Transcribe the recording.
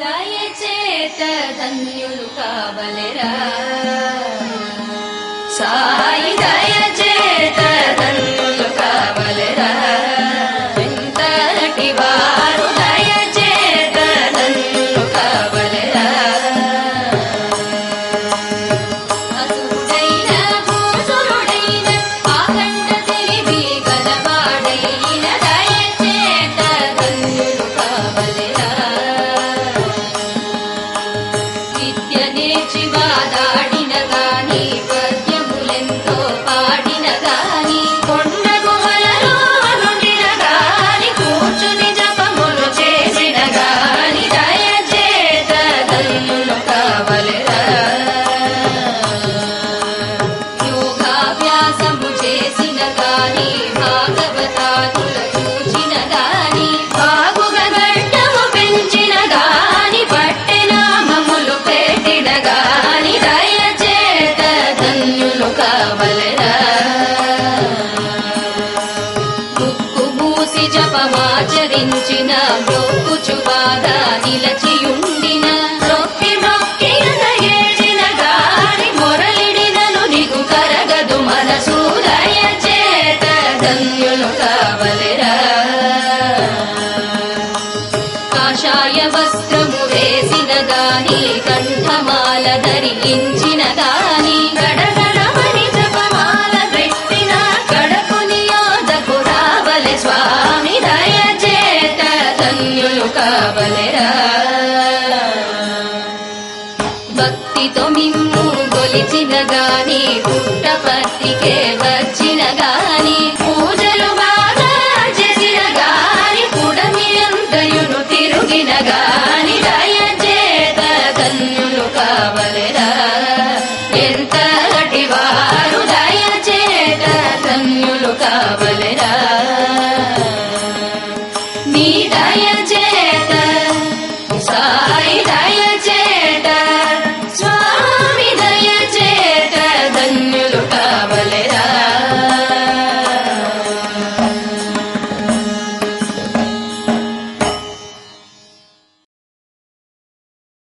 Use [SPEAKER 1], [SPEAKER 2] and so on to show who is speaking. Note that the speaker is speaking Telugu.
[SPEAKER 1] దయచేత ధన్యులు కావలెరా సాయి దయచేత ధన్యులు కావలెరా ఎంతటి వారు దయచేత ధన్యులు కావలెరా అసురుడైన భూసురుడైన ఆఖండ తెలివి గలవాడైన దయచేత ధన్యులు కావలెరా విద్య నేర్చి వాదాడిన గాని పద్యములెంతో పాడిన గాని కొండ గుహలలో నుండిన గాని కూర్చుని జపములు చేసిన గాని దయచేత ధన్యులు కావలెరా యోగాభ్యాసము చేసిన గాని భాగవతాదుల చూచిన గాని బాగుగా గడ్డము పెంచిన గాని పట్టెనామములు పెట్టిన గాని దయచేత ధన్యులు కావలెరా ముక్కు మూసి జపమాచరించిన మొక్కుచు బాగా నిలచియుండిన మొక్కి మొక్కి ఏడిన గాని మొరలిడినను నీకు కరగదు మనసు దయచేత ధన్యులు కావలెరా కాషాయ వస్త్రము వేసిన గాని కంఠమాల ధరించిన గాని గడగడమని జపమాల పెట్టిన గడపుని యోధకు రావలె స్వామి దయచేత ధన్యులు కావలెరా భక్తితో మిమ్ము గొలిచిన గాని పుట్టపర్తికే వచ్చిన గాని